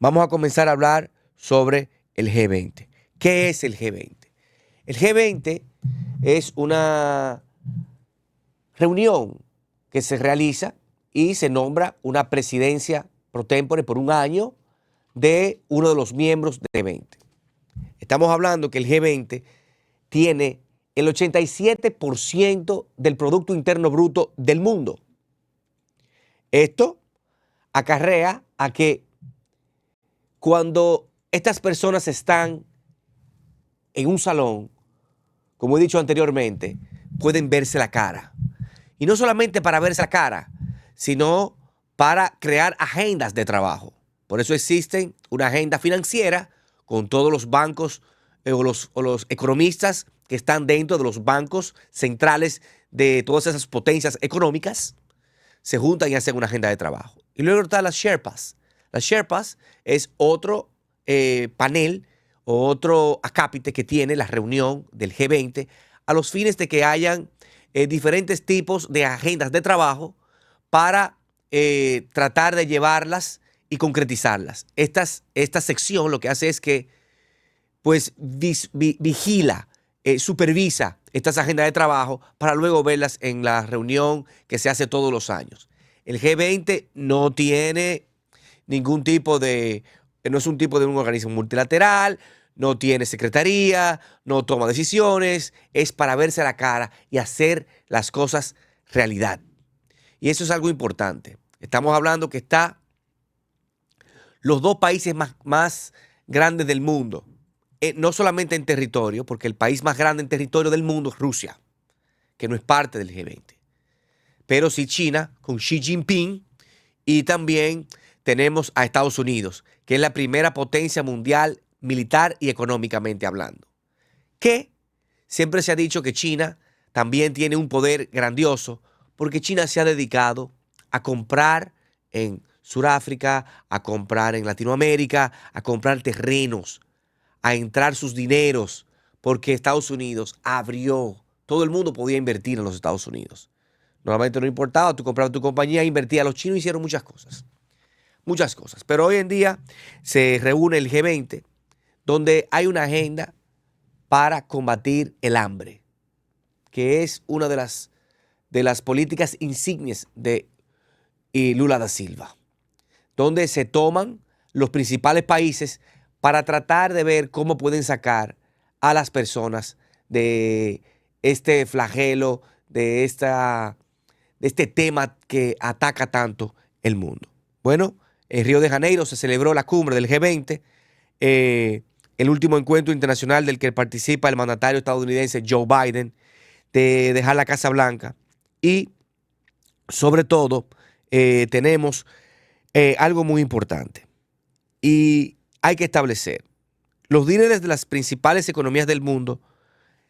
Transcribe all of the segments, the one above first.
vamos a comenzar a hablar sobre el G20. ¿Qué es el G20? El G20 es una reunión que se realiza y se nombra una presidencia pro tempore por un año de uno de los miembros del G20. Estamos hablando que el G20 tiene el 87% del Producto Interno Bruto del mundo. Esto acarrea a que cuando estas personas están en un salón, como he dicho anteriormente, pueden verse la cara. Y no solamente para verse la cara, sino para crear agendas de trabajo. Por eso existe una agenda financiera con todos los bancos o los economistas que están dentro de los bancos centrales de todas esas potencias económicas, se juntan y hacen una agenda de trabajo. Y luego están las Sherpas. Las Sherpas es otro panel o otro acápite que tiene la reunión del G20 a los fines de que hayan diferentes tipos de agendas de trabajo para tratar de llevarlas y concretizarlas. Esta sección lo que hace es que pues vigila, supervisa estas agendas de trabajo para luego verlas en la reunión que se hace todos los años. El G20 no tiene ningún tipo de, no es un tipo de un organismo multilateral, no tiene secretaría, no toma decisiones, es para verse la cara y hacer las cosas realidad. Y eso es algo importante. Estamos hablando que está los dos países más grandes del mundo, no solamente en territorio, porque el país más grande en territorio del mundo es Rusia, que no es parte del G20, pero sí China con Xi Jinping, y también tenemos a Estados Unidos, que es la primera potencia mundial militar y económicamente hablando. Que siempre se ha dicho que China también tiene un poder grandioso, porque China se ha dedicado a comprar en Sudáfrica, a comprar en Latinoamérica, a comprar terrenos, a entrar sus dineros, porque Estados Unidos abrió, todo el mundo podía invertir en los Estados Unidos. Normalmente no importaba, tú comprabas tu compañía, invertías, los chinos hicieron muchas cosas, pero hoy en día se reúne el G20, donde hay una agenda para combatir el hambre, que es una de las políticas insignes de Lula da Silva, donde se toman los principales países para tratar de ver cómo pueden sacar a las personas de este flagelo, de este tema que ataca tanto el mundo. Bueno, en Río de Janeiro se celebró la cumbre del G20, el último encuentro internacional del que participa el mandatario estadounidense Joe Biden, de dejar la Casa Blanca. Y sobre todo tenemos algo muy importante y hay que establecer. Los líderes de las principales economías del mundo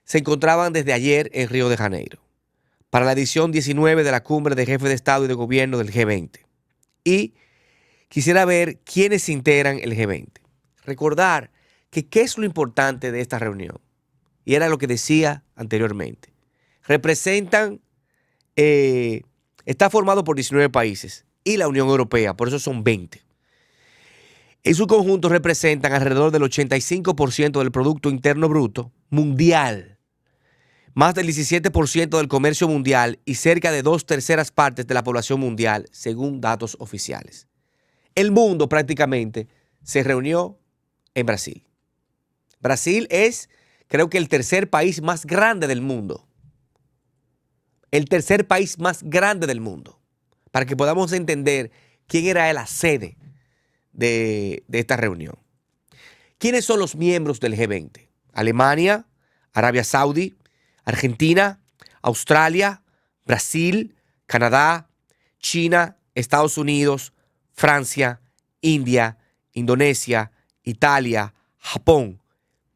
se encontraban desde ayer en Río de Janeiro para la edición 19 de la cumbre de jefes de Estado y de Gobierno del G20. Y quisiera ver quiénes integran el G20. Recordar que qué es lo importante de esta reunión. Y era lo que decía anteriormente. Representan, está formado por 19 países y la Unión Europea, por eso son 20. En su conjunto representan alrededor del 85% del Producto Interno Bruto mundial, más del 17% del comercio mundial y cerca de 2/3 partes de la población mundial, según datos oficiales. El mundo prácticamente se reunió en Brasil. Brasil es, creo que el tercer país más grande del mundo. El tercer país más grande del mundo. Para que podamos entender quién era la sede de esta reunión. ¿Quiénes son los miembros del G20? Alemania, Arabia Saudí, Argentina, Australia, Brasil, Canadá, China, Estados Unidos, Francia, India, Indonesia, Italia, Japón,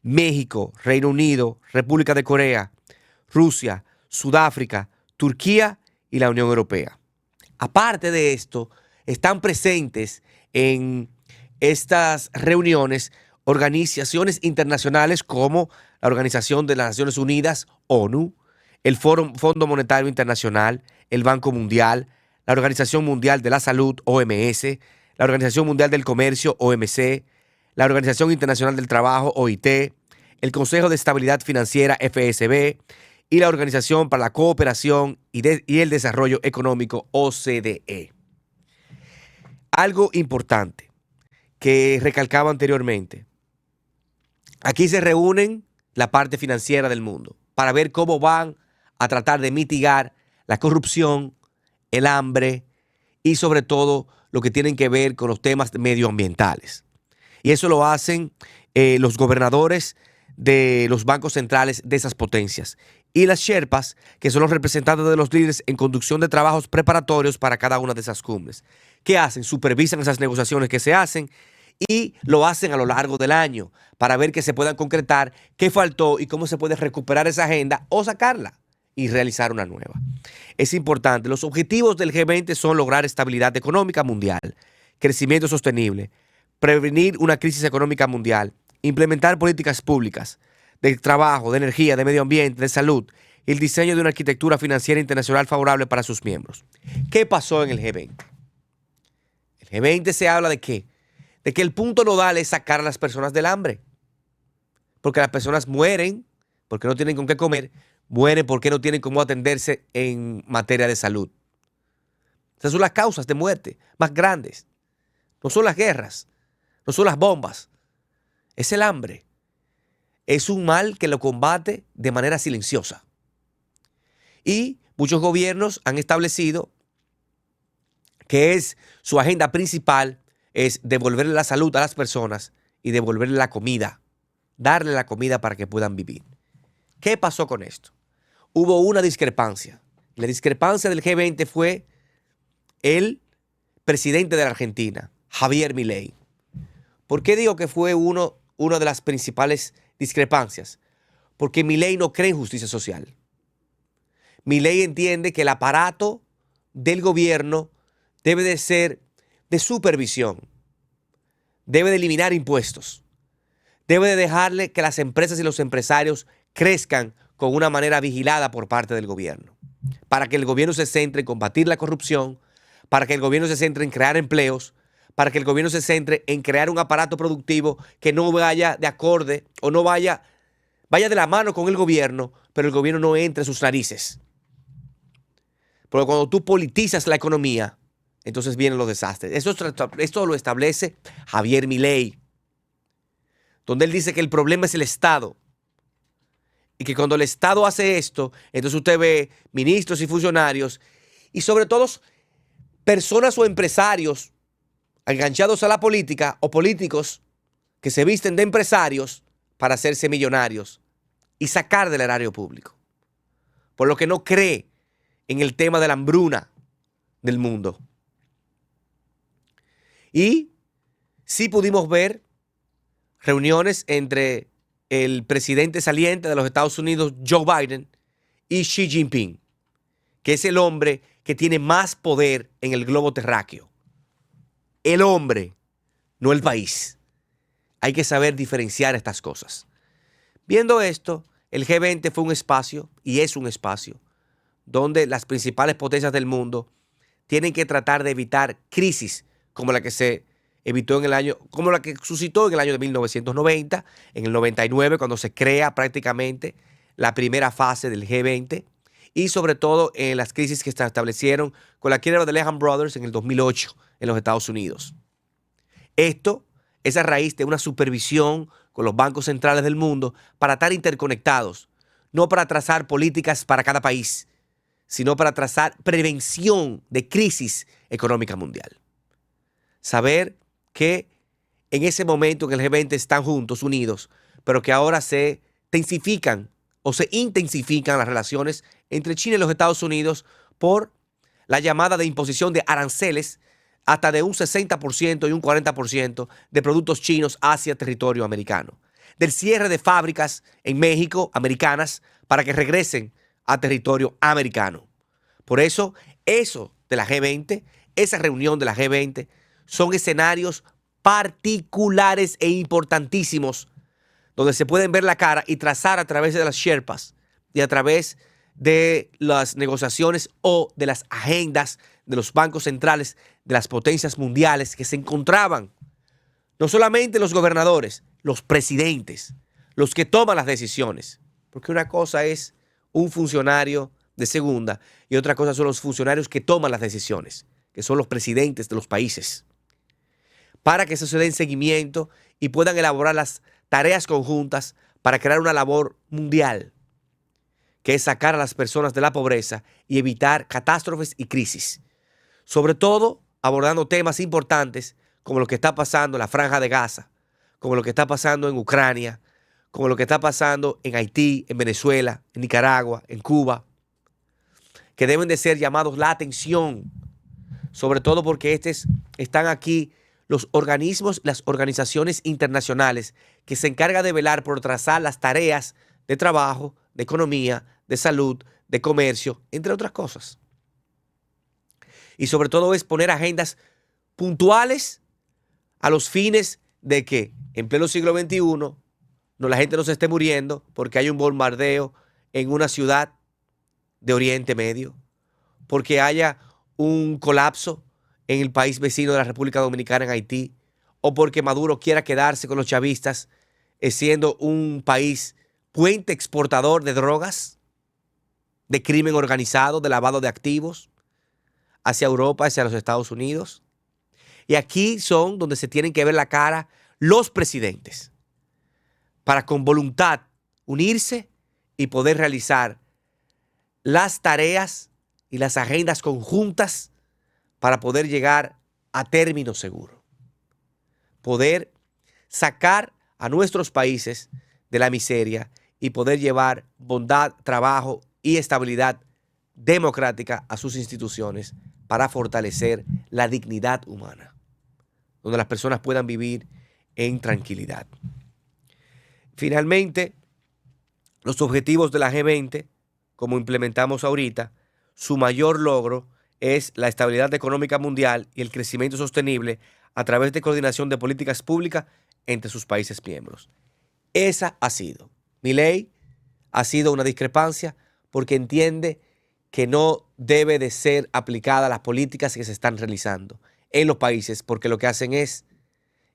México, Reino Unido, República de Corea, Rusia, Sudáfrica, Turquía y la Unión Europea. Aparte de esto, están presentes en estas reuniones organizaciones internacionales como la Organización de las Naciones Unidas, ONU, el Fondo Monetario Internacional, el Banco Mundial, la Organización Mundial de la Salud, OMS, la Organización Mundial del Comercio, OMC, la Organización Internacional del Trabajo, OIT, el Consejo de Estabilidad Financiera, FSB, y la Organización para la Cooperación y el Desarrollo Económico, OCDE. Algo importante que recalcaba anteriormente. Aquí se reúnen la parte financiera del mundo para ver cómo van a tratar de mitigar la corrupción, el hambre y sobre todo lo que tienen que ver con los temas medioambientales. Y eso lo hacen los gobernadores de los bancos centrales de esas potencias. Y las Sherpas, que son los representantes de los líderes en conducción de trabajos preparatorios para cada una de esas cumbres. ¿Qué hacen? Supervisan esas negociaciones que se hacen y lo hacen a lo largo del año para ver que se puedan concretar qué faltó y cómo se puede recuperar esa agenda o sacarla y realizar una nueva. Es importante. Los objetivos del G20 son lograr estabilidad económica mundial, crecimiento sostenible, prevenir una crisis económica mundial, implementar políticas públicas de trabajo, de energía, de medio ambiente, de salud y el diseño de una arquitectura financiera internacional favorable para sus miembros. ¿Qué pasó en el G20? El G20 se habla de qué? De que el punto nodal es sacar a las personas del hambre. Porque las personas mueren porque no tienen con qué comer, mueren porque no tienen cómo atenderse en materia de salud. Esas son las causas de muerte más grandes. No son las guerras, no son las bombas, es el hambre. Es un mal que lo combate de manera silenciosa. Y muchos gobiernos han establecido que es su agenda principal es devolverle la salud a las personas y devolverle la comida, darle la comida para que puedan vivir. ¿Qué pasó con esto? Hubo una discrepancia. La discrepancia del G20 fue el presidente de la Argentina, Javier Milei. ¿Por qué digo que fue una de las principales discrepancias? Porque Milei no cree en justicia social. Milei entiende que el aparato del gobierno debe de ser de supervisión, debe de eliminar impuestos, debe de dejarle que las empresas y los empresarios crezcan con una manera vigilada por parte del gobierno, para que el gobierno se centre en combatir la corrupción, para que el gobierno se centre en crear empleos, para que el gobierno se centre en crear un aparato productivo que no vaya de acorde o no vaya de la mano con el gobierno, pero el gobierno no entre en sus narices. Porque cuando tú politizas la economía, entonces vienen los desastres. Esto lo establece Javier Milei, donde él dice que el problema es el Estado. Y que cuando el Estado hace esto, entonces usted ve ministros y funcionarios y sobre todo personas o empresarios enganchados a la política o políticos que se visten de empresarios para hacerse millonarios y sacar del erario público. Por lo que no cree en el tema de la hambruna del mundo. Y sí pudimos ver reuniones entre el presidente saliente de los Estados Unidos, Joe Biden, y Xi Jinping, que es el hombre que tiene más poder en el globo terráqueo. El hombre, no el país. Hay que saber diferenciar estas cosas. Viendo esto, el G20 fue un espacio, y es un espacio, donde las principales potencias del mundo tienen que tratar de evitar crisis como la que se evitó como la que suscitó en el año de 1990, en el 99, cuando se crea prácticamente la primera fase del G20, y sobre todo en las crisis que se establecieron con la quiebra de Lehman Brothers en el 2008 en los Estados Unidos. Esto es a raíz de una supervisión con los bancos centrales del mundo para estar interconectados, no para trazar políticas para cada país, sino para trazar prevención de crisis económica mundial. Saber que en ese momento en el G20 están juntos, unidos, pero que ahora se intensifican las relaciones entre China y los Estados Unidos por la llamada de imposición de aranceles hasta de un 60% y un 40% de productos chinos hacia territorio americano. Del cierre de fábricas en México, americanas, para que regresen a territorio americano. Por eso de la G20, esa reunión de la G20, son escenarios particulares e importantísimos donde se pueden ver la cara y trazar a través de las Sherpas y a través de las negociaciones o de las agendas de los bancos centrales de las potencias mundiales que se encontraban, no solamente los gobernadores, los presidentes, los que toman las decisiones. Porque una cosa es un funcionario de segunda y otra cosa son los funcionarios que toman las decisiones, que son los presidentes de los países, para que se den seguimiento y puedan elaborar las tareas conjuntas para crear una labor mundial, que es sacar a las personas de la pobreza y evitar catástrofes y crisis. Sobre todo abordando temas importantes como lo que está pasando en la Franja de Gaza, como lo que está pasando en Ucrania, como lo que está pasando en Haití, en Venezuela, en Nicaragua, en Cuba, que deben de ser llamados la atención, sobre todo porque están aquí los organismos, las organizaciones internacionales que se encargan de velar por trazar las tareas de trabajo, de economía, de salud, de comercio, entre otras cosas. Y sobre todo es poner agendas puntuales a los fines de que en pleno siglo XXI la gente no se esté muriendo porque hay un bombardeo en una ciudad de Oriente Medio, porque haya un colapso en el país vecino de la República Dominicana, en Haití, o porque Maduro quiera quedarse con los chavistas siendo un país puente exportador de drogas, de crimen organizado, de lavado de activos hacia Europa, hacia los Estados Unidos. Y aquí son donde se tienen que ver la cara los presidentes para con voluntad unirse y poder realizar las tareas y las agendas conjuntas para poder llegar a término seguro. Poder sacar a nuestros países de la miseria y poder llevar bondad, trabajo y estabilidad democrática a sus instituciones para fortalecer la dignidad humana, donde las personas puedan vivir en tranquilidad. Finalmente, los objetivos de la G20, como implementamos ahorita, su mayor logro es la estabilidad económica mundial y el crecimiento sostenible a través de coordinación de políticas públicas entre sus países miembros. Esa ha sido. Milei ha sido una discrepancia porque entiende que no debe de ser aplicada las políticas que se están realizando en los países, porque lo que hacen es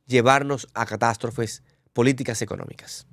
llevarnos a catástrofes políticas económicas.